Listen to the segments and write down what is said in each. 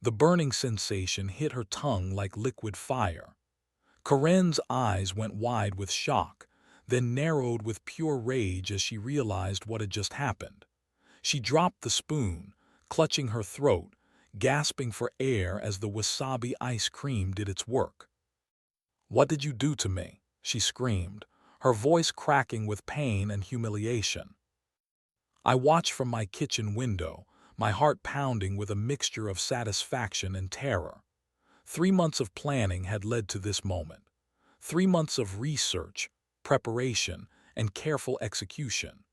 The burning sensation hit her tongue like liquid fire. Corinne's eyes went wide with shock, then narrowed with pure rage as she realized what had just happened. She dropped the spoon, clutching her throat, gasping for air as the wasabi ice cream did its work. "What did you do to me?" she screamed, her voice cracking with pain and humiliation. I watched from my kitchen window, my heart pounding with a mixture of satisfaction and terror. 3 months of planning had led to this moment. 3 months of research, preparation, and careful execution.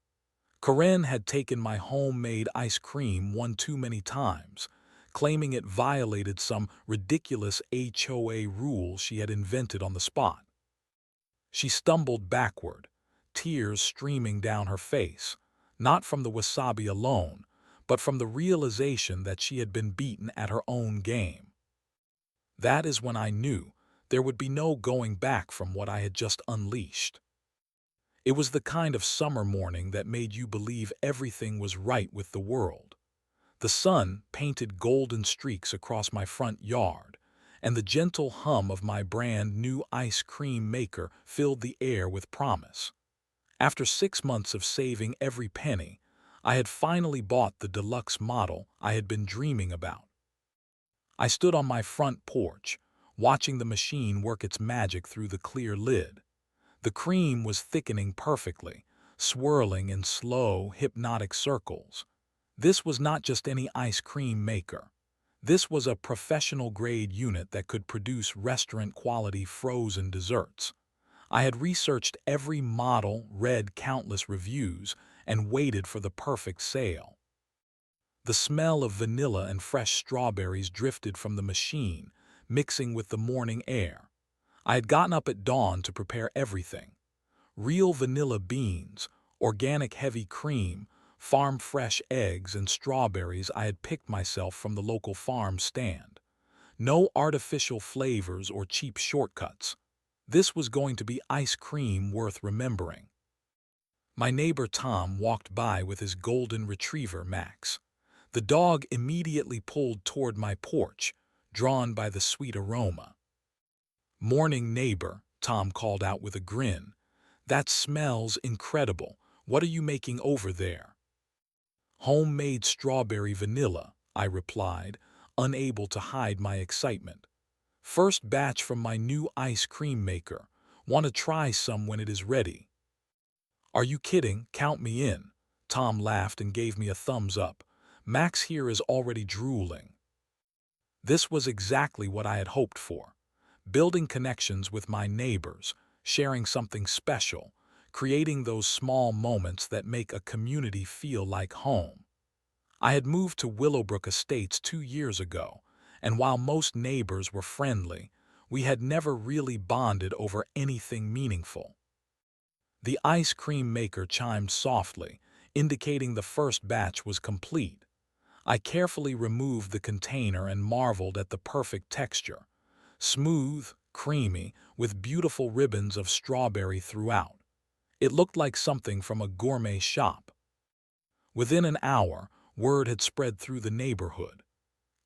Corinne had taken my homemade ice cream one too many times, claiming it violated some ridiculous HOA rule she had invented on the spot. She stumbled backward, tears streaming down her face, not from the wasabi alone, but from the realization that she had been beaten at her own game. That is when I knew there would be no going back from what I had just unleashed. It was the kind of summer morning that made you believe everything was right with the world. The sun painted golden streaks across my front yard, and the gentle hum of my brand new ice cream maker filled the air with promise. After 6 months of saving every penny, I had finally bought the deluxe model I had been dreaming about. I stood on my front porch, watching the machine work its magic through the clear lid. The cream was thickening perfectly, swirling in slow, hypnotic circles. This was not just any ice cream maker. This was a professional-grade unit that could produce restaurant-quality frozen desserts. I had researched every model, read countless reviews, and waited for the perfect sale. The smell of vanilla and fresh strawberries drifted from the machine, mixing with the morning air. I had gotten up at dawn to prepare everything. Real vanilla beans, organic heavy cream, farm-fresh eggs, and strawberries I had picked myself from the local farm stand. No artificial flavors or cheap shortcuts. This was going to be ice cream worth remembering. My neighbor Tom walked by with his golden retriever, Max. The dog immediately pulled toward my porch, drawn by the sweet aroma. "Morning, neighbor," Tom called out with a grin. "That smells incredible. What are you making over there?" "Homemade strawberry vanilla," I replied, unable to hide my excitement. "First batch from my new ice cream maker. Want to try some when it is ready?" "Are you kidding? Count me in." Tom laughed and gave me a thumbs up. "Max here is already drooling." This was exactly what I had hoped for. Building connections with my neighbors, sharing something special, creating those small moments that make a community feel like home. I had moved to Willowbrook Estates 2 years ago, and while most neighbors were friendly, we had never really bonded over anything meaningful. The ice cream maker chimed softly, indicating the first batch was complete. I carefully removed the container and marveled at the perfect texture. Smooth, creamy, with beautiful ribbons of strawberry throughout. It looked like something from a gourmet shop. Within an hour, word had spread through the neighborhood.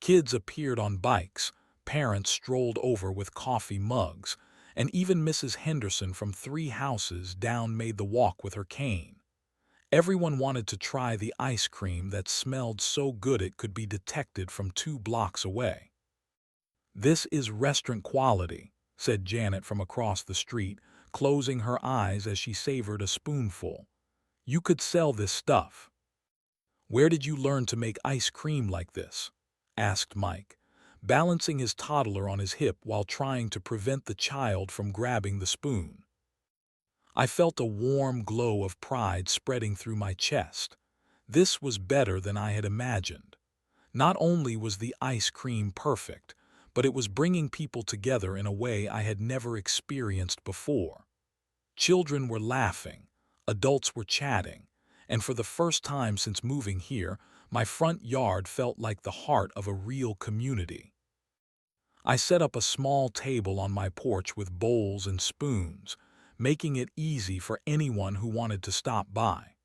Kids appeared on bikes, parents strolled over with coffee mugs, and even Mrs. Henderson from 3 houses down made the walk with her cane. Everyone wanted to try the ice cream that smelled so good it could be detected from 2 blocks away. "This is restaurant quality," said Janet from across the street, closing her eyes as she savored a spoonful. "You could sell this stuff." "Where did you learn to make ice cream like this?" asked Mike, balancing his toddler on his hip while trying to prevent the child from grabbing the spoon. I felt a warm glow of pride spreading through my chest. This was better than I had imagined. Not only was the ice cream perfect, but it was bringing people together in a way I had never experienced before. Children were laughing, adults were chatting, and for the first time since moving here, my front yard felt like the heart of a real community. I set up a small table on my porch with bowls and spoons, making it easy for anyone who wanted to stop by.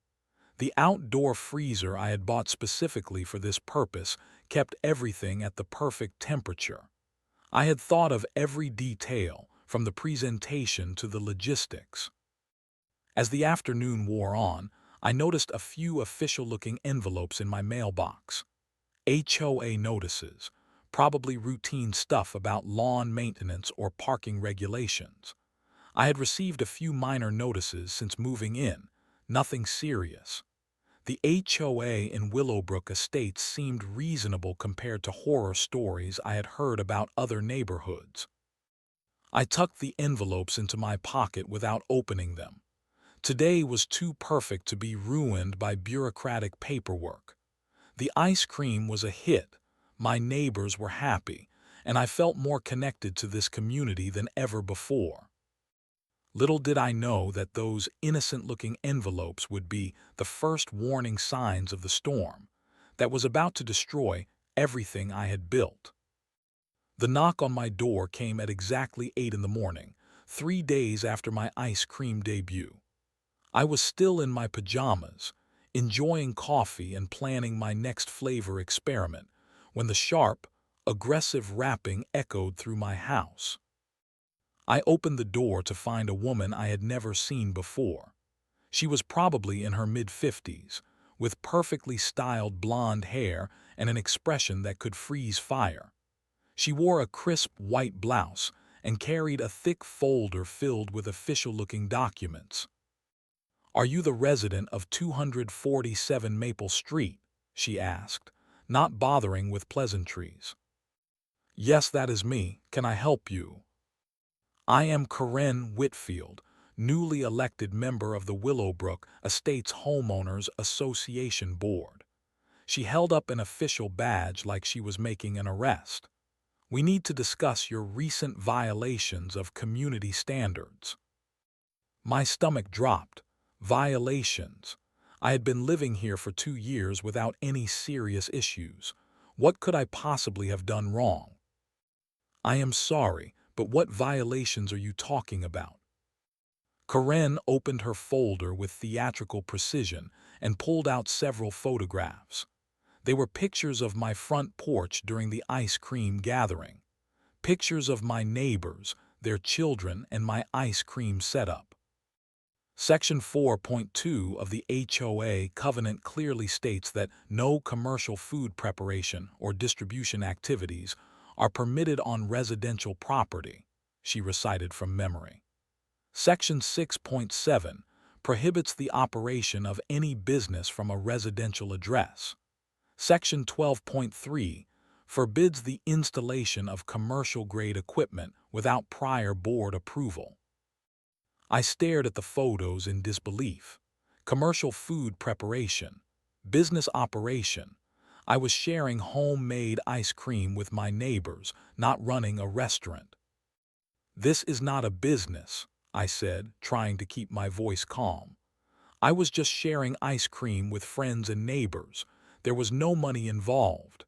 The outdoor freezer I had bought specifically for this purpose kept everything at the perfect temperature. I had thought of every detail, from the presentation to the logistics. As the afternoon wore on, I noticed a few official-looking envelopes in my mailbox. HOA notices, probably routine stuff about lawn maintenance or parking regulations. I had received a few minor notices since moving in, nothing serious. The HOA in Willowbrook Estates seemed reasonable compared to horror stories I had heard about other neighborhoods. I tucked the envelopes into my pocket without opening them. Today was too perfect to be ruined by bureaucratic paperwork. The ice cream was a hit, my neighbors were happy, and I felt more connected to this community than ever before. Little did I know that those innocent-looking envelopes would be the first warning signs of the storm that was about to destroy everything I had built. The knock on my door came at exactly 8 in the morning, 3 days after my ice cream debut. I was still in my pajamas, enjoying coffee and planning my next flavor experiment, when the sharp, aggressive rapping echoed through my house. I opened the door to find a woman I had never seen before. She was probably in her mid-50s, with perfectly styled blonde hair and an expression that could freeze fire. She wore a crisp white blouse and carried a thick folder filled with official-looking documents. "Are you the resident of 247 Maple Street?" she asked, not bothering with pleasantries. "Yes, that is me. Can I help you?" "I am Karen Whitfield, newly elected member of the Willowbrook Estates Homeowners Association Board." She held up an official badge like she was making an arrest. "We need to discuss your recent violations of community standards." My stomach dropped. Violations. I had been living here for 2 years without any serious issues. What could I possibly have done wrong? "I am sorry, but what violations are you talking about?" Karen opened her folder with theatrical precision and pulled out several photographs. They were pictures of my front porch during the ice cream gathering, pictures of my neighbors, their children, and my ice cream setup. Section 4.2 of the HOA covenant clearly states that no commercial food preparation or distribution activities are permitted on residential property, she recited from memory. Section 6.7 prohibits the operation of any business from a residential address. Section 12.3 forbids the installation of commercial-grade equipment without prior board approval. I stared at the photos in disbelief. Commercial food preparation, business operation. I was sharing homemade ice cream with my neighbors, not running a restaurant. "This is not a business," I said, trying to keep my voice calm. "I was just sharing ice cream with friends and neighbors. There was no money involved."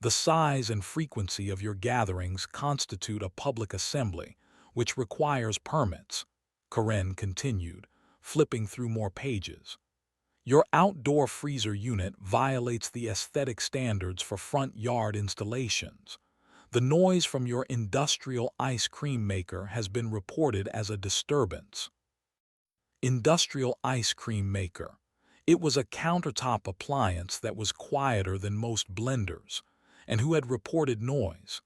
"The size and frequency of your gatherings constitute a public assembly, which requires permits," Karen continued, flipping through more pages. "Your outdoor freezer unit violates the aesthetic standards for front yard installations. The noise from your industrial ice cream maker has been reported as a disturbance." Industrial ice cream maker. It was a countertop appliance that was quieter than most blenders, and who had reported noise.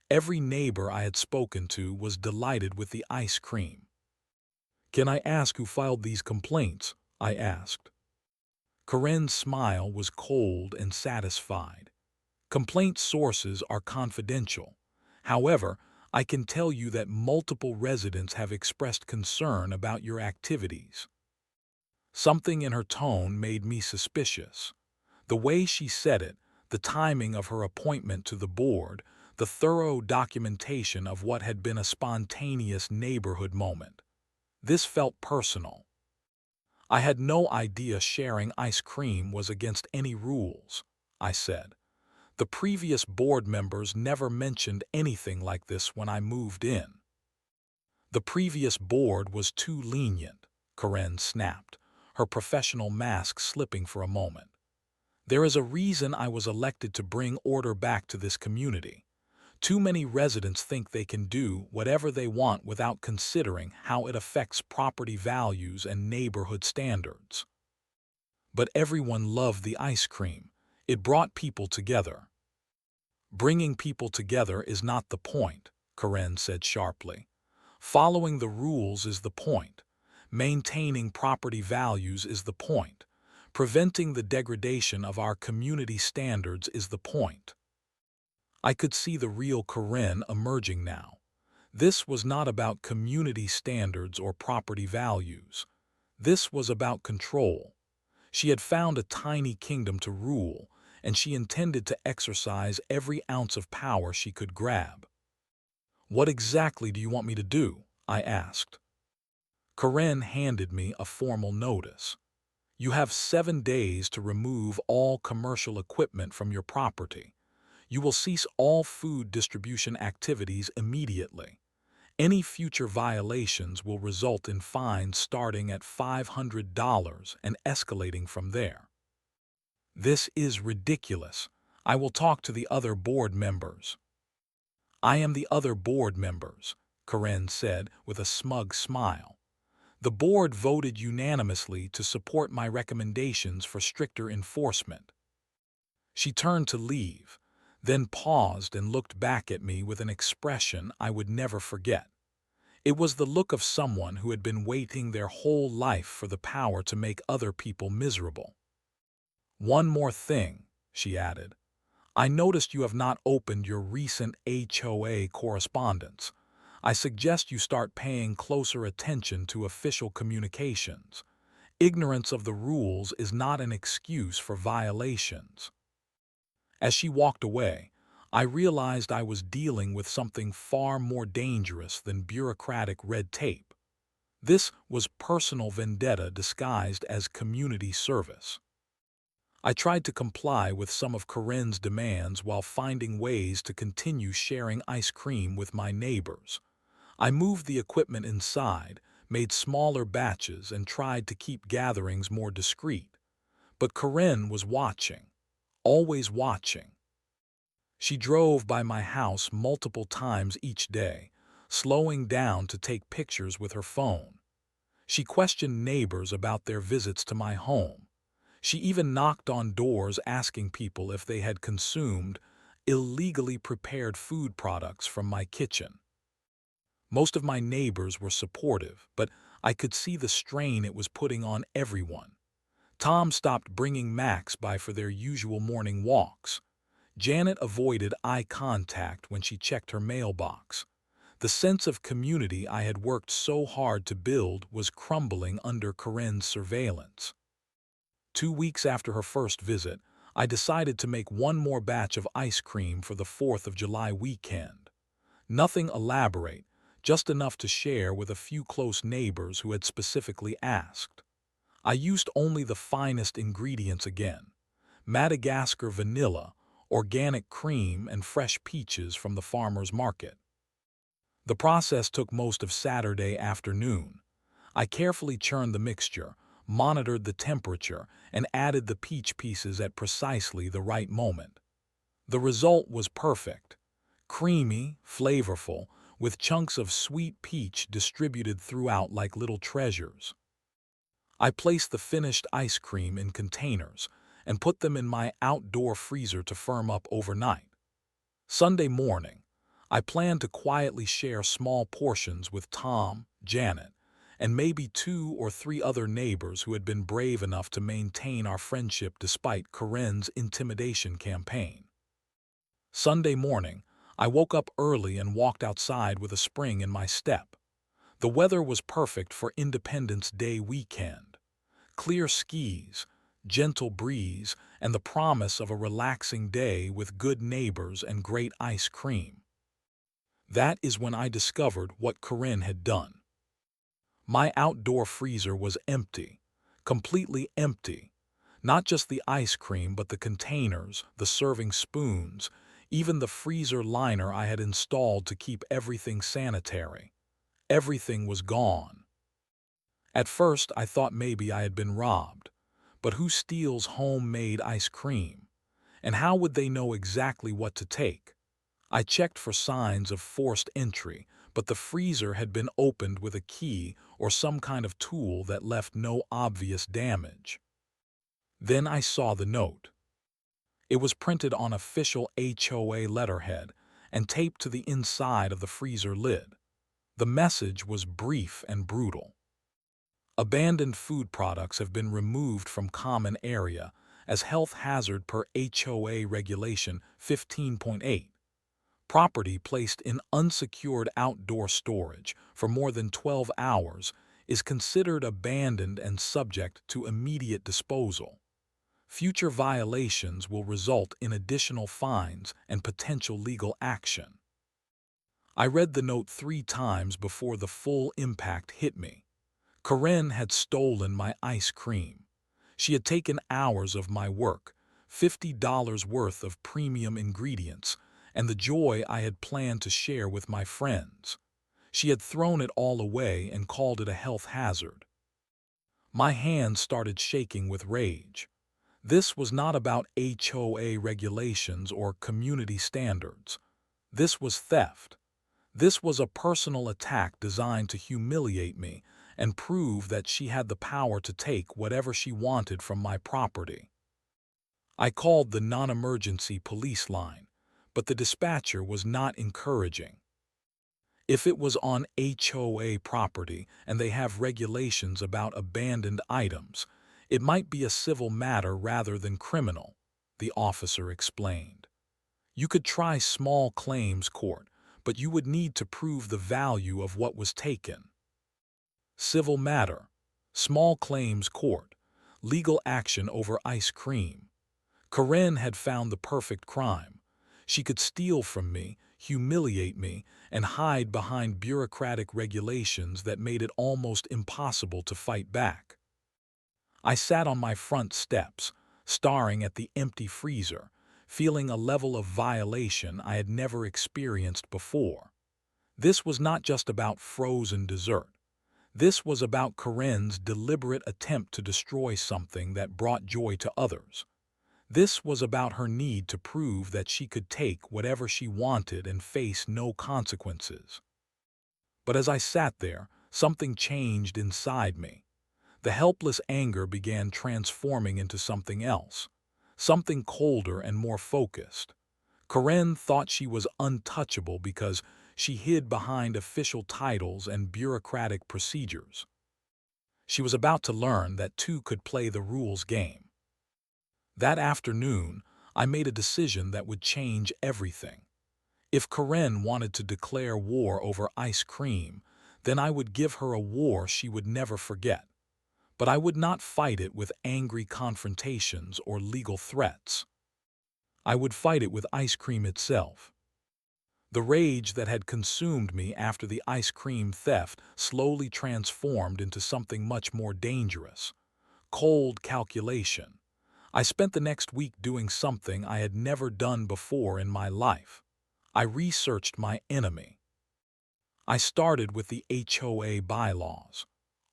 Every neighbor I had spoken to was delighted with the ice cream. "Can I ask who filed these complaints?" I asked. Karen's smile was cold and satisfied. "Complaint sources are confidential. However, I can tell you that multiple residents have expressed concern about your activities." Something in her tone made me suspicious. The way she said it, the timing of her appointment to the board, the thorough documentation of what had been a spontaneous neighborhood moment. This felt personal. "I had no idea sharing ice cream was against any rules," I said. "The previous board members never mentioned anything like this when I moved in." "The previous board was too lenient," Karen snapped, her professional mask slipping for a moment. There is a reason I was elected to bring order back to this community. Too many residents think they can do whatever they want without considering how it affects property values and neighborhood standards. But everyone loved the ice cream. It brought people together. Bringing people together is not the point, Karen said sharply. Following the rules is the point. Maintaining property values is the point. Preventing the degradation of our community standards is the point. I could see the real Karen emerging now. This was not about community standards or property values. This was about control. She had found a tiny kingdom to rule, and she intended to exercise every ounce of power she could grab. "What exactly do you want me to do?" I asked. Karen handed me a formal notice. "You have 7 days to remove all commercial equipment from your property. You will cease all food distribution activities immediately. Any future violations will result in fines starting at $500 and escalating from there." "This is ridiculous. I will talk to the other board members." "I am the other board members," Karen said with a smug smile. "The board voted unanimously to support my recommendations for stricter enforcement." She turned to leave, then paused and looked back at me with an expression I would never forget. It was the look of someone who had been waiting their whole life for the power to make other people miserable. "One more thing," she added. "I noticed you have not opened your recent HOA correspondence. I suggest you start paying closer attention to official communications. Ignorance of the rules is not an excuse for violations." As she walked away, I realized I was dealing with something far more dangerous than bureaucratic red tape. This was personal vendetta disguised as community service. I tried to comply with some of Karen's demands while finding ways to continue sharing ice cream with my neighbors. I moved the equipment inside, made smaller batches, and tried to keep gatherings more discreet. But Karen was watching, always watching. She drove by my house multiple times each day, slowing down to take pictures with her phone. She questioned neighbors about their visits to my home. She even knocked on doors asking people if they had consumed illegally prepared food products from my kitchen. Most of my neighbors were supportive, but I could see the strain it was putting on everyone. Tom stopped bringing Max by for their usual morning walks. Janet avoided eye contact when she checked her mailbox. The sense of community I had worked so hard to build was crumbling under Karen's surveillance. 2 weeks after her first visit, I decided to make one more batch of ice cream for the 4th of July weekend. Nothing elaborate, just enough to share with a few close neighbors who had specifically asked. I used only the finest ingredients again: Madagascar vanilla, organic cream, and fresh peaches from the farmer's market. The process took most of Saturday afternoon. I carefully churned the mixture, monitored the temperature, and added the peach pieces at precisely the right moment. The result was perfect. Creamy, flavorful, with chunks of sweet peach distributed throughout like little treasures. I placed the finished ice cream in containers and put them in my outdoor freezer to firm up overnight. Sunday morning, I planned to quietly share small portions with Tom, Janet, and maybe 2 or 3 other neighbors who had been brave enough to maintain our friendship despite Karen's intimidation campaign. Sunday morning, I woke up early and walked outside with a spring in my step. The weather was perfect for Independence Day weekend. Clear skies, gentle breeze, and the promise of a relaxing day with good neighbors and great ice cream. That is when I discovered what Corinne had done. My outdoor freezer was empty, completely empty. Not just the ice cream, but the containers, the serving spoons, even the freezer liner I had installed to keep everything sanitary. Everything was gone. At first, I thought maybe I had been robbed. But who steals homemade ice cream? And how would they know exactly what to take? I checked for signs of forced entry, but the freezer had been opened with a key or some kind of tool that left no obvious damage. Then I saw the note. It was printed on official HOA letterhead and taped to the inside of the freezer lid. The message was brief and brutal. Abandoned food products have been removed from common area as health hazard per HOA Regulation 15.8. Property placed in unsecured outdoor storage for more than 12 hours is considered abandoned and subject to immediate disposal. Future violations will result in additional fines and potential legal action. I read the note 3 times before the full impact hit me. Karen had stolen my ice cream. She had taken hours of my work, $50 worth of premium ingredients, and the joy I had planned to share with my friends. She had thrown it all away and called it a health hazard. My hands started shaking with rage. This was not about HOA regulations or community standards. This was theft. This was a personal attack designed to humiliate me and prove that she had the power to take whatever she wanted from my property. I called the non-emergency police line, but the dispatcher was not encouraging. If it was on HOA property and they have regulations about abandoned items, it might be a civil matter rather than criminal, the officer explained. You could try small claims court, but you would need to prove the value of what was taken. Civil matter, small claims court, legal action over ice cream. Karen had found the perfect crime. She could steal from me, humiliate me, and hide behind bureaucratic regulations that made it almost impossible to fight back. I sat on my front steps, staring at the empty freezer, feeling a level of violation I had never experienced before. This was not just about frozen dessert. This was about Karen's deliberate attempt to destroy something that brought joy to others. This was about her need to prove that she could take whatever she wanted and face no consequences. But as I sat there, something changed inside me. The helpless anger began transforming into something else, something colder and more focused. Karen thought she was untouchable because she hid behind official titles and bureaucratic procedures. She was about to learn that two could play the rules game. That afternoon, I made a decision that would change everything. If Karen wanted to declare war over ice cream, then I would give her a war she would never forget. But I would not fight it with angry confrontations or legal threats. I would fight it with ice cream itself. The rage that had consumed me after the ice cream theft slowly transformed into something much more dangerous: cold calculation. I spent the next week doing something I had never done before in my life. I researched my enemy. I started with the HOA bylaws.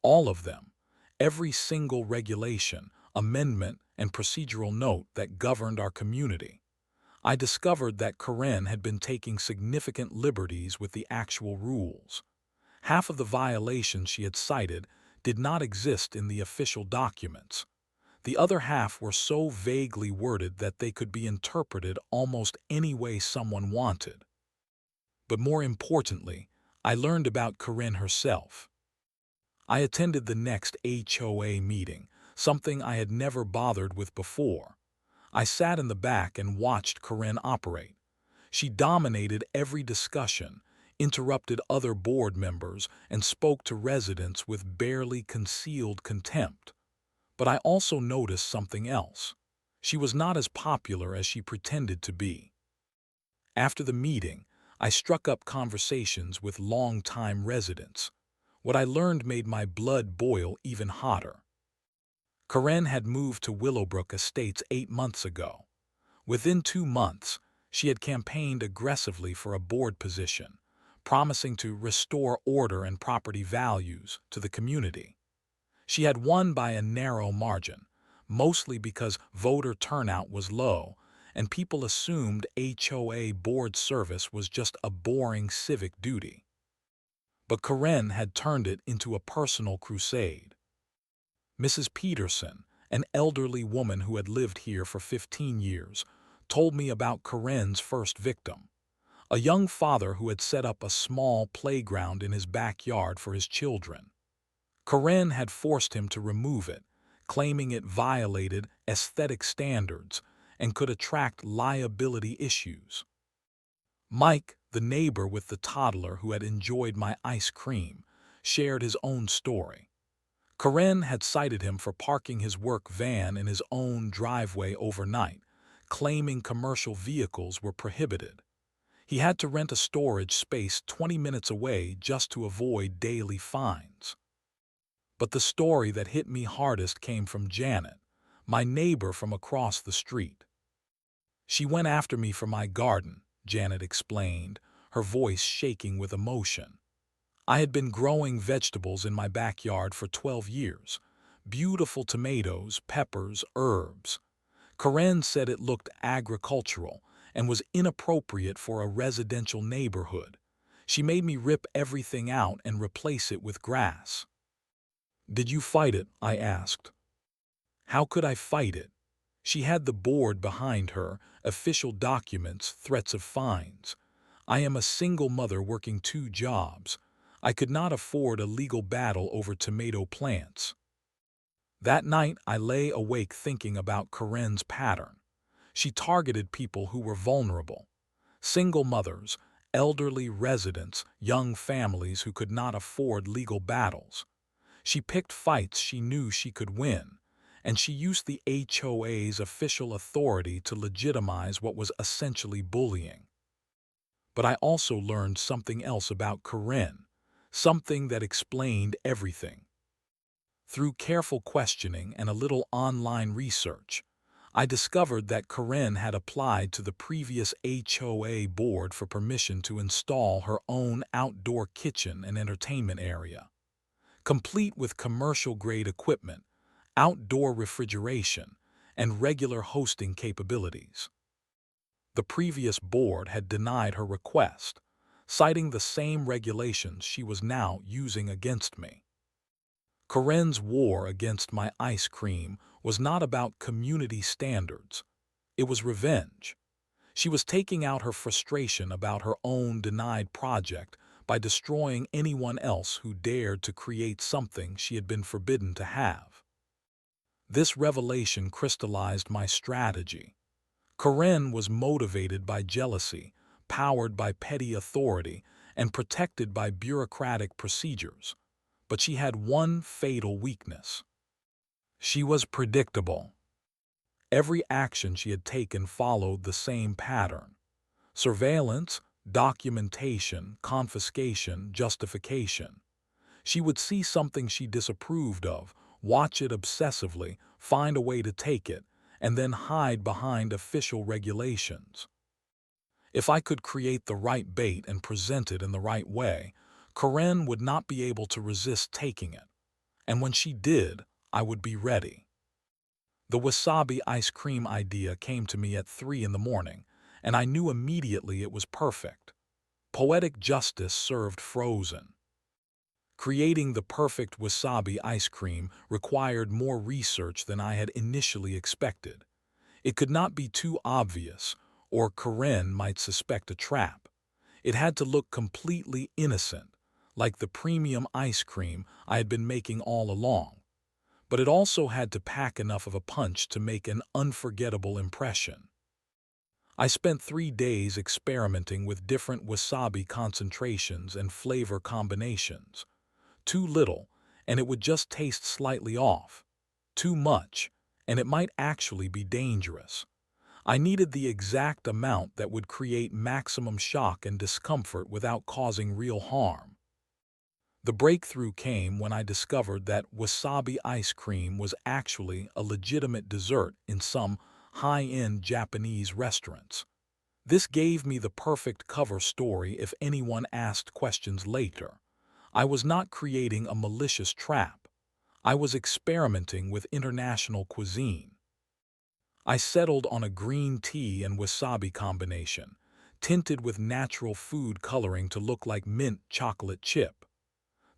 All of them. Every single regulation, amendment, and procedural note that governed our community. I discovered that Karen had been taking significant liberties with the actual rules. Half of the violations she had cited did not exist in the official documents. The other half were so vaguely worded that they could be interpreted almost any way someone wanted. But more importantly, I learned about Karen herself. I attended the next HOA meeting, something I had never bothered with before. I sat in the back and watched Karen operate. She dominated every discussion, interrupted other board members, and spoke to residents with barely concealed contempt. But I also noticed something else. She was not as popular as she pretended to be. After the meeting, I struck up conversations with long-time residents. What I learned made my blood boil even hotter. Karen had moved to Willowbrook Estates 8 months ago. Within 2 months, she had campaigned aggressively for a board position, promising to restore order and property values to the community. She had won by a narrow margin, mostly because voter turnout was low and people assumed HOA board service was just a boring civic duty. But Karen had turned it into a personal crusade. Mrs. Peterson, an elderly woman who had lived here for 15 years, told me about Karen's first victim, a young father who had set up a small playground in his backyard for his children. Karen had forced him to remove it, claiming it violated aesthetic standards and could attract liability issues. Mike, the neighbor with the toddler who had enjoyed my ice cream, shared his own story. Karen had cited him for parking his work van in his own driveway overnight, claiming commercial vehicles were prohibited. He had to rent a storage space 20 minutes away just to avoid daily fines. But the story that hit me hardest came from Janet, my neighbor from across the street. She went after me for my garden, Janet explained, her voice shaking with emotion. I had been growing vegetables in my backyard for 12 years. Beautiful tomatoes, peppers, herbs. Karen said it looked agricultural and was inappropriate for a residential neighborhood. She made me rip everything out and replace it with grass. Did you fight it? I asked. How could I fight it? She had the board behind her, official documents, threats of fines. I am a single mother working 2 jobs. I could not afford a legal battle over tomato plants. That night, I lay awake thinking about Karen's pattern. She targeted people who were vulnerable. Single mothers, elderly residents, young families who could not afford legal battles. She picked fights she knew she could win, and she used the HOA's official authority to legitimize what was essentially bullying. But I also learned something else about Karen, something that explained everything. Through careful questioning and a little online research, I discovered that Karen had applied to the previous HOA board for permission to install her own outdoor kitchen and entertainment area, complete with commercial-grade equipment, outdoor refrigeration, and regular hosting capabilities. The previous board had denied her request, citing the same regulations she was now using against me. Karen's war against my ice cream was not about community standards. It was revenge. She was taking out her frustration about her own denied project by destroying anyone else who dared to create something she had been forbidden to have. This revelation crystallized my strategy. Karen was motivated by jealousy, powered by petty authority, and protected by bureaucratic procedures. But she had one fatal weakness. She was predictable. Every action she had taken followed the same pattern: surveillance, documentation, confiscation, justification. She would see something she disapproved of, watch it obsessively, find a way to take it, and then hide behind official regulations. If I could create the right bait and present it in the right way, Karen would not be able to resist taking it. And when she did, I would be ready. The wasabi ice cream idea came to me at 3 in the morning, and I knew immediately it was perfect. Poetic justice served frozen. Creating the perfect wasabi ice cream required more research than I had initially expected. It could not be too obvious, or Karen might suspect a trap. It had to look completely innocent, like the premium ice cream I had been making all along. But it also had to pack enough of a punch to make an unforgettable impression. I spent 3 days experimenting with different wasabi concentrations and flavor combinations. Too little, and it would just taste slightly off. Too much, and it might actually be dangerous. I needed the exact amount that would create maximum shock and discomfort without causing real harm. The breakthrough came when I discovered that wasabi ice cream was actually a legitimate dessert in some high-end Japanese restaurants. This gave me the perfect cover story if anyone asked questions later. I was not creating a malicious trap. I was experimenting with international cuisine. I settled on a green tea and wasabi combination, tinted with natural food coloring to look like mint chocolate chip.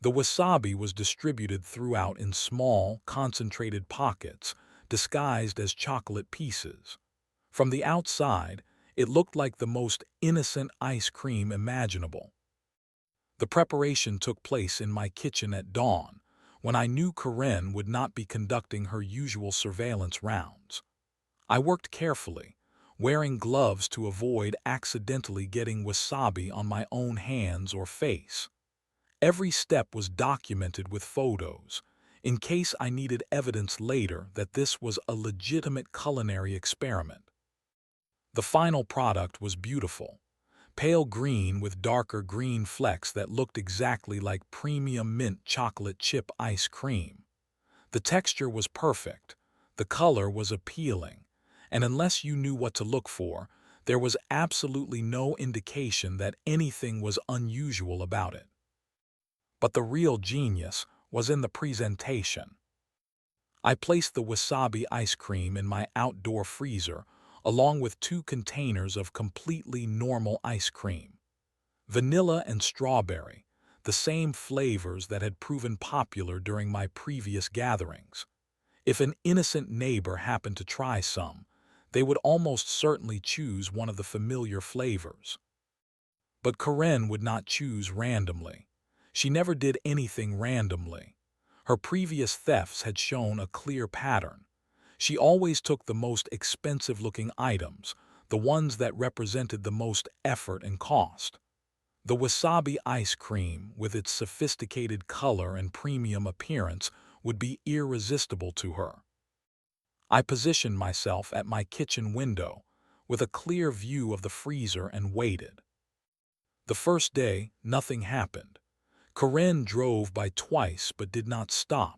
The wasabi was distributed throughout in small, concentrated pockets, disguised as chocolate pieces. From the outside, it looked like the most innocent ice cream imaginable. The preparation took place in my kitchen at dawn, when I knew Karen would not be conducting her usual surveillance rounds. I worked carefully, wearing gloves to avoid accidentally getting wasabi on my own hands or face. Every step was documented with photos, in case I needed evidence later that this was a legitimate culinary experiment. The final product was beautiful, pale green with darker green flecks that looked exactly like premium mint chocolate chip ice cream. The texture was perfect, the color was appealing, and unless you knew what to look for, there was absolutely no indication that anything was unusual about it. But the real genius was in the presentation. I placed the wasabi ice cream in my outdoor freezer, along with 2 containers of completely normal ice cream. Vanilla and strawberry, the same flavors that had proven popular during my previous gatherings. If an innocent neighbor happened to try some, they would almost certainly choose one of the familiar flavors. But Karen would not choose randomly. She never did anything randomly. Her previous thefts had shown a clear pattern. She always took the most expensive-looking items, the ones that represented the most effort and cost. The wasabi ice cream, with its sophisticated color and premium appearance, would be irresistible to her. I positioned myself at my kitchen window, with a clear view of the freezer, and waited. The first day, nothing happened. Corinne drove by twice but did not stop.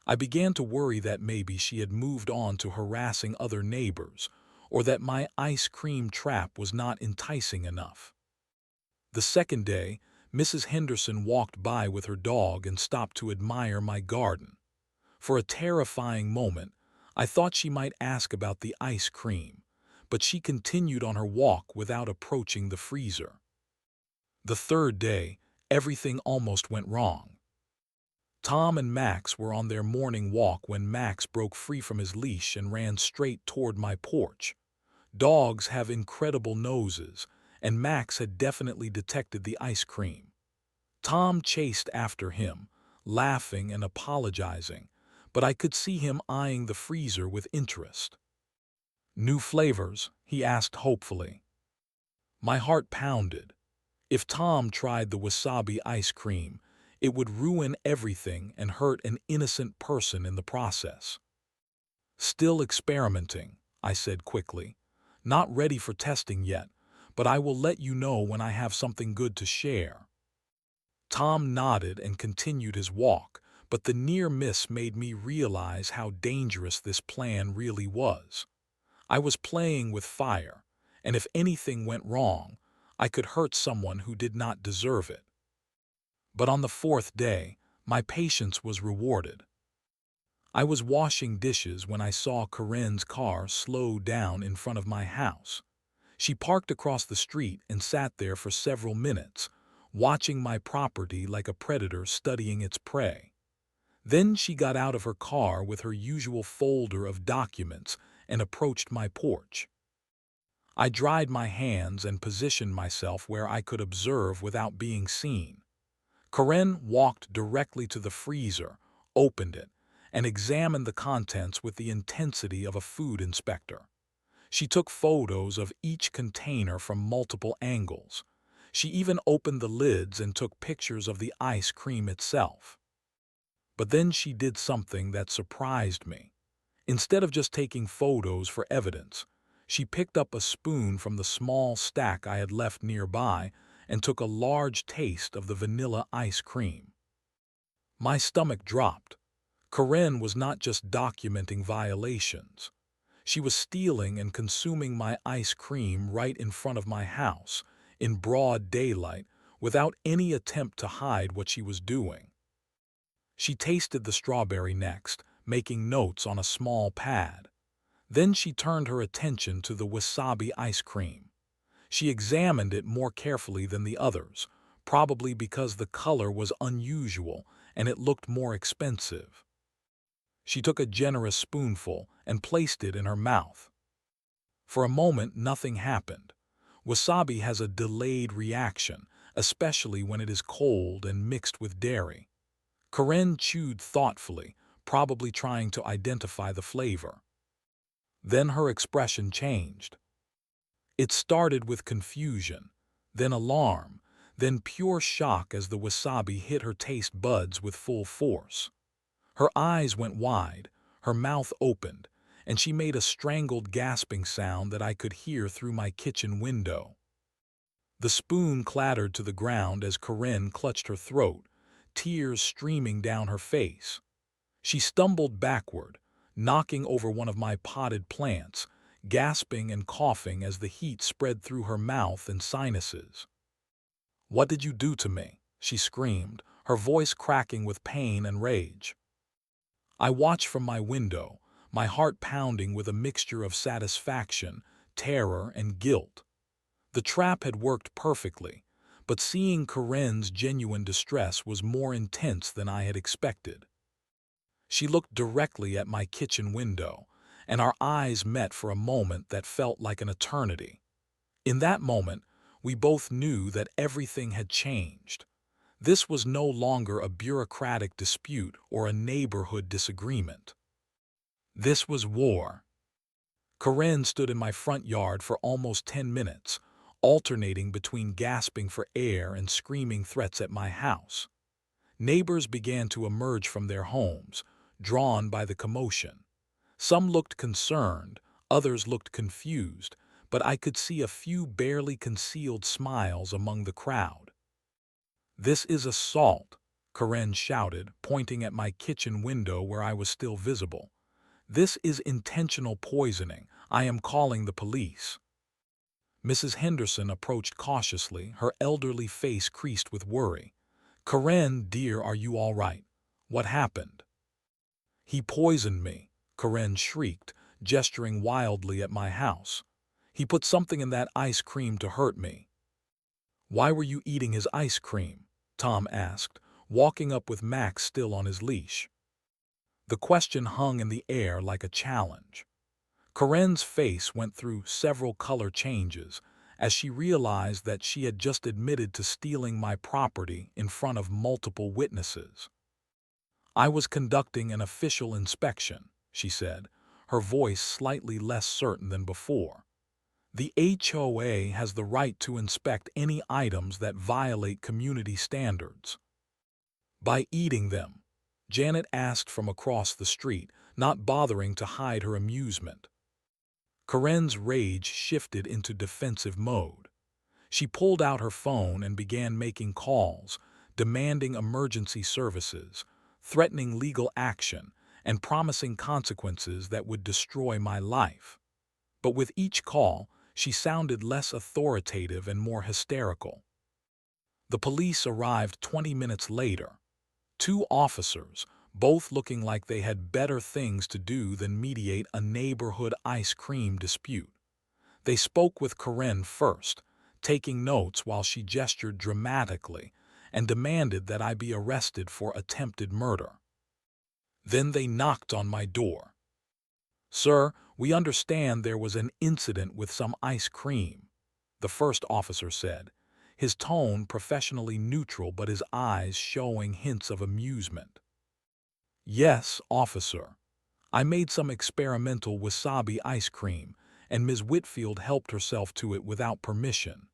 I began to worry that maybe she had moved on to harassing other neighbors, or that my ice cream trap was not enticing enough. The second day, Mrs. Henderson walked by with her dog and stopped to admire my garden. For a terrifying moment, I thought she might ask about the ice cream, but she continued on her walk without approaching the freezer. The third day, everything almost went wrong. Tom and Max were on their morning walk when Max broke free from his leash and ran straight toward my porch. Dogs have incredible noses, and Max had definitely detected the ice cream. Tom chased after him, laughing and apologizing, but I could see him eyeing the freezer with interest. "New flavors?" he asked hopefully. My heart pounded. If Tom tried the wasabi ice cream, it would ruin everything and hurt an innocent person in the process. "Still experimenting," I said quickly. "Not ready for testing yet, but I will let you know when I have something good to share." Tom nodded and continued his walk, but the near miss made me realize how dangerous this plan really was. I was playing with fire, and if anything went wrong, I could hurt someone who did not deserve it. But on the fourth day, my patience was rewarded. I was washing dishes when I saw Corinne's car slow down in front of my house. She parked across the street and sat there for several minutes, watching my property like a predator studying its prey. Then she got out of her car with her usual folder of documents and approached my porch. I dried my hands and positioned myself where I could observe without being seen. Corinne walked directly to the freezer, opened it, and examined the contents with the intensity of a food inspector. She took photos of each container from multiple angles. She even opened the lids and took pictures of the ice cream itself. But then she did something that surprised me. Instead of just taking photos for evidence, she picked up a spoon from the small stack I had left nearby and took a large taste of the vanilla ice cream. My stomach dropped. Corinne was not just documenting violations. She was stealing and consuming my ice cream right in front of my house, in broad daylight, without any attempt to hide what she was doing. She tasted the strawberry next, making notes on a small pad. Then she turned her attention to the wasabi ice cream. She examined it more carefully than the others, probably because the color was unusual and it looked more expensive. She took a generous spoonful and placed it in her mouth. For a moment, nothing happened. Wasabi has a delayed reaction, especially when it is cold and mixed with dairy. Karen chewed thoughtfully, probably trying to identify the flavor. Then her expression changed. It started with confusion, then alarm, then pure shock as the wasabi hit her taste buds with full force. Her eyes went wide, her mouth opened, and she made a strangled gasping sound that I could hear through my kitchen window. The spoon clattered to the ground as Corinne clutched her throat, tears streaming down her face. She stumbled backward, knocking over one of my potted plants, gasping and coughing as the heat spread through her mouth and sinuses. "What did you do to me?" she screamed, her voice cracking with pain and rage. I watched from my window, my heart pounding with a mixture of satisfaction, terror, and guilt. The trap had worked perfectly, but seeing Corinne's genuine distress was more intense than I had expected. She looked directly at my kitchen window, and our eyes met for a moment that felt like an eternity. In that moment, we both knew that everything had changed. This was no longer a bureaucratic dispute or a neighborhood disagreement. This was war. Corinne stood in my front yard for almost 10 minutes, alternating between gasping for air and screaming threats at my house. Neighbors began to emerge from their homes, drawn by the commotion. Some looked concerned, others looked confused, but I could see a few barely concealed smiles among the crowd. "This is assault," Corinne shouted, pointing at my kitchen window where I was still visible. "This is intentional poisoning. I am calling the police." Mrs. Henderson approached cautiously, her elderly face creased with worry. "Corinne, dear, are you all right? What happened?" "He poisoned me," Corinne shrieked, gesturing wildly at my house. "He put something in that ice cream to hurt me." "Why were you eating his ice cream?" Tom asked, walking up with Max still on his leash. The question hung in the air like a challenge. Corinne's face went through several color changes as she realized that she had just admitted to stealing my property in front of multiple witnesses. "I was conducting an official inspection," she said, her voice slightly less certain than before. "The HOA has the right to inspect any items that violate community standards." "By eating them?" Janet asked from across the street, not bothering to hide her amusement. Corinne's rage shifted into defensive mode. She pulled out her phone and began making calls, demanding emergency services, threatening legal action, and promising consequences that would destroy my life. But with each call, she sounded less authoritative and more hysterical. The police arrived 20 minutes later. Two officers, both looking like they had better things to do than mediate a neighborhood ice cream dispute. They spoke with Corinne first, taking notes while she gestured dramatically, and demanded that I be arrested for attempted murder. Then they knocked on my door. "Sir, we understand there was an incident with some ice cream," the first officer said, his tone professionally neutral but his eyes showing hints of amusement. "Yes, officer. I made some experimental wasabi ice cream, and Ms. Whitfield helped herself to it without permission."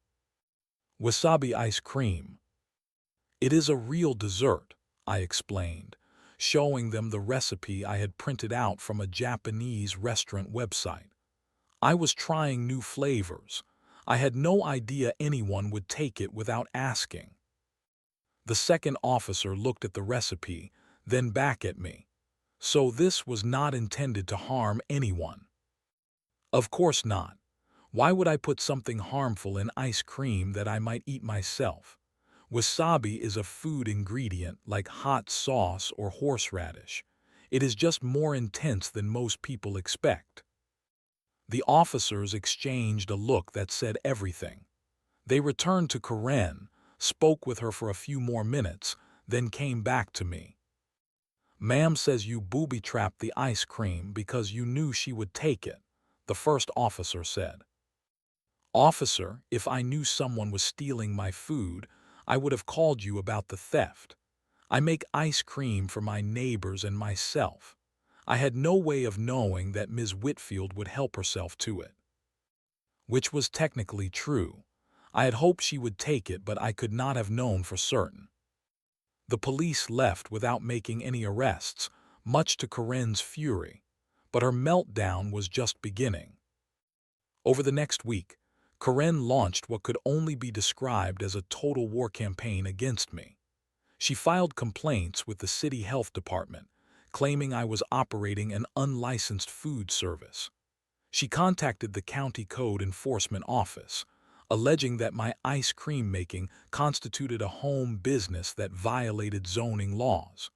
"Wasabi ice cream. It is a real dessert," I explained, showing them the recipe I had printed out from a Japanese restaurant website. I was trying new flavors. I had no idea anyone would take it without asking. The second officer looked at the recipe, then back at me. "So this was not intended to harm anyone?" "Of course not. Why would I put something harmful in ice cream that I might eat myself? Wasabi is a food ingredient like hot sauce or horseradish. It is just more intense than most people expect. The officers exchanged a look that said everything. They returned to Karen, spoke with her for a few more minutes, then came back to me. "Ma'am says you booby-trapped the ice cream because you knew she would take it," the first officer said. "Officer, if I knew someone was stealing my food, I would have called you about the theft. I make ice cream for my neighbors and myself. I had no way of knowing that Ms. Whitfield would help herself to it." Which was technically true. I had hoped she would take it, but I could not have known for certain. The police left without making any arrests, much to Corinne's fury, but her meltdown was just beginning. Over the next week, Corinne launched what could only be described as a total war campaign against me. She filed complaints with the city health department, claiming I was operating an unlicensed food service. She contacted the county code enforcement office, alleging that my ice cream making constituted a home business that violated zoning laws.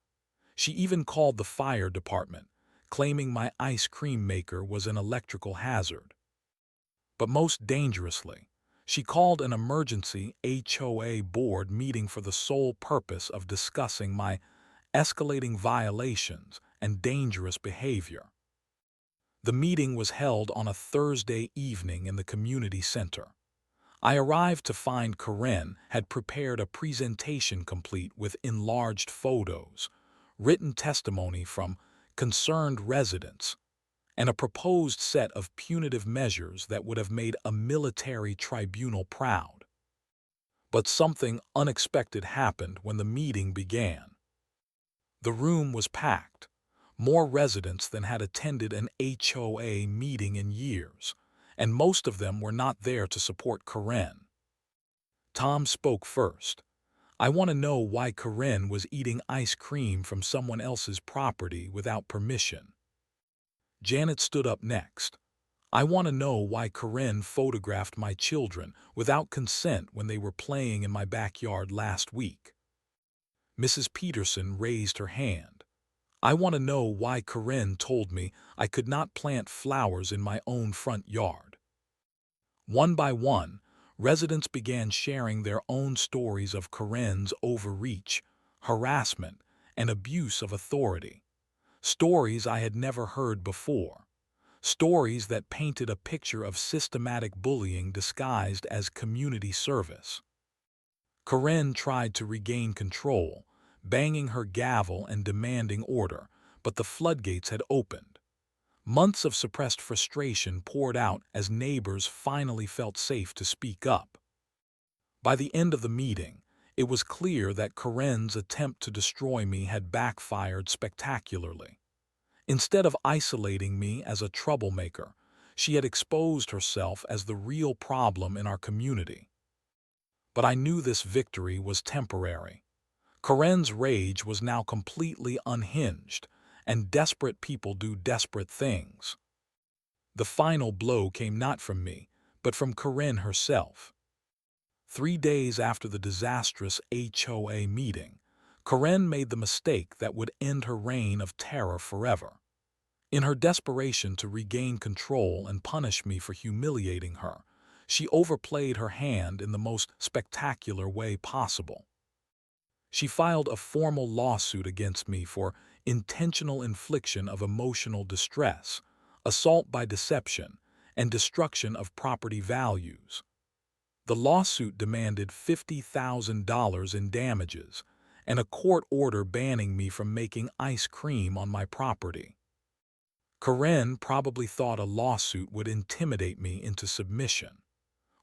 She even called the fire department, claiming my ice cream maker was an electrical hazard. But most dangerously, she called an emergency HOA board meeting for the sole purpose of discussing my escalating violations and dangerous behavior. The meeting was held on a Thursday evening in the community center. I arrived to find Corinne had prepared a presentation complete with enlarged photos, written testimony from concerned residents, and a proposed set of punitive measures that would have made a military tribunal proud. But something unexpected happened when the meeting began. The room was packed, more residents than had attended an HOA meeting in years, and most of them were not there to support Corinne. Tom spoke first. "I want to know why Corinne was eating ice cream from someone else's property without permission." Janet stood up next. "I want to know why Corinne photographed my children without consent when they were playing in my backyard last week." Mrs. Peterson raised her hand. "I want to know why Corinne told me I could not plant flowers in my own front yard." One by one, residents began sharing their own stories of Corinne's overreach, harassment, and abuse of authority. Stories I had never heard before. Stories that painted a picture of systematic bullying disguised as community service. Corinne tried to regain control, banging her gavel and demanding order, but the floodgates had opened. Months of suppressed frustration poured out as neighbors finally felt safe to speak up. By the end of the meeting, it was clear that Corinne's attempt to destroy me had backfired spectacularly. Instead of isolating me as a troublemaker, she had exposed herself as the real problem in our community. But I knew this victory was temporary. Corinne's rage was now completely unhinged, and desperate people do desperate things. The final blow came not from me, but from Corinne herself. 3 days after the disastrous HOA meeting, Corinne made the mistake that would end her reign of terror forever. In her desperation to regain control and punish me for humiliating her, she overplayed her hand in the most spectacular way possible. She filed a formal lawsuit against me for intentional infliction of emotional distress, assault by deception, and destruction of property values. The lawsuit demanded $50,000 in damages and a court order banning me from making ice cream on my property. Corinne probably thought a lawsuit would intimidate me into submission.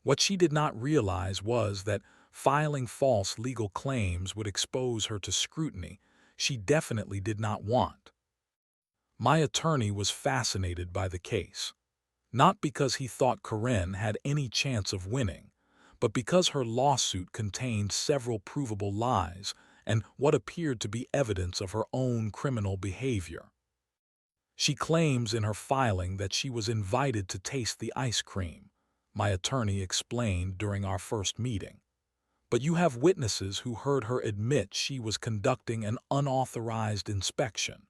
What she did not realize was that filing false legal claims would expose her to scrutiny she definitely did not want. My attorney was fascinated by the case, not because he thought Corinne had any chance of winning, but because her lawsuit contained several provable lies and what appeared to be evidence of her own criminal behavior. She claims in her filing that she was invited to taste the ice cream, my attorney explained during our first meeting. but you have witnesses who heard her admit she was conducting an unauthorized inspection.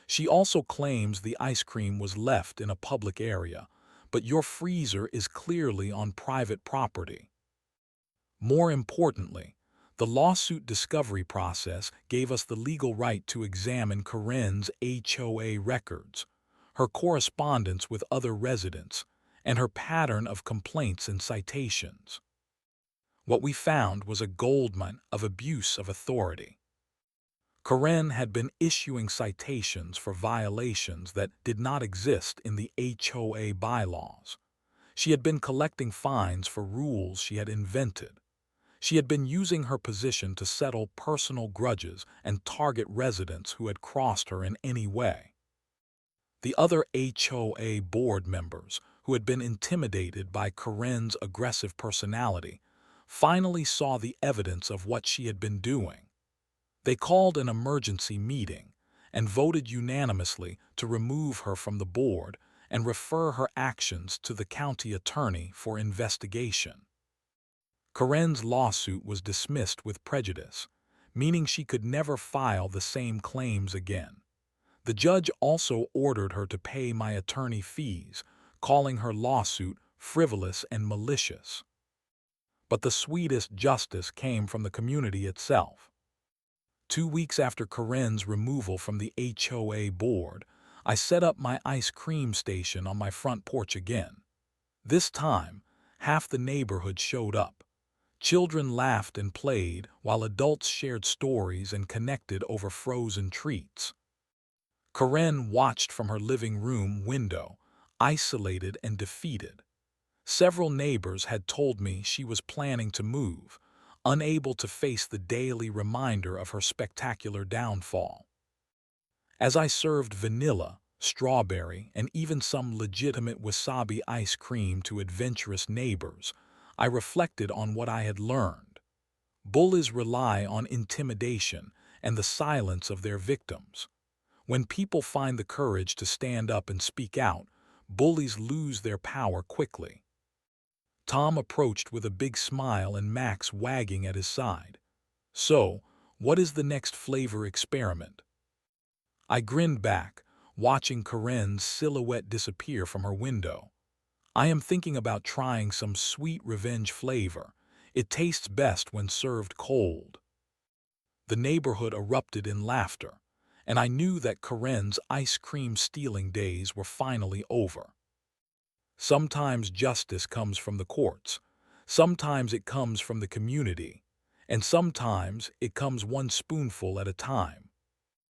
She also claims the ice cream was left in a public area, but your freezer is clearly on private property. More importantly, the lawsuit discovery process gave us the legal right to examine Corinne's HOA records, her correspondence with other residents, and her pattern of complaints and citations. What we found was a goldmine of abuse of authority. Corinne had been issuing citations for violations that did not exist in the HOA bylaws. She had been collecting fines for rules she had invented. She had been using her position to settle personal grudges and target residents who had crossed her in any way. The other HOA board members, who had been intimidated by Corinne's aggressive personality, finally saw the evidence of what she had been doing. They called an emergency meeting and voted unanimously to remove her from the board and refer her actions to the county attorney for investigation. Corinne's lawsuit was dismissed with prejudice, meaning she could never file the same claims again. The judge also ordered her to pay my attorney fees, calling her lawsuit frivolous and malicious. But the sweetest justice came from the community itself. 2 weeks after Corinne's removal from the HOA board, I set up my ice cream station on my front porch again. This time, half the neighborhood showed up. Children laughed and played, while adults shared stories and connected over frozen treats. Corinne watched from her living room window, isolated and defeated. Several neighbors had told me she was planning to move, unable to face the daily reminder of her spectacular downfall. As I served vanilla, strawberry, and even some legitimate wasabi ice cream to adventurous neighbors, I reflected on what I had learned. Bullies rely on intimidation and the silence of their victims. When people find the courage to stand up and speak out, bullies lose their power quickly. Tom approached with a big smile and Max wagging at his side. "So, what is the next flavor experiment?" I grinned back, watching Corinne's silhouette disappear from her window. "I am thinking about trying some sweet revenge flavor. It tastes best when served cold." The neighborhood erupted in laughter, and I knew that Corinne's ice cream stealing days were finally over. Sometimes justice comes from the courts, sometimes it comes from the community, and sometimes it comes one spoonful at a time.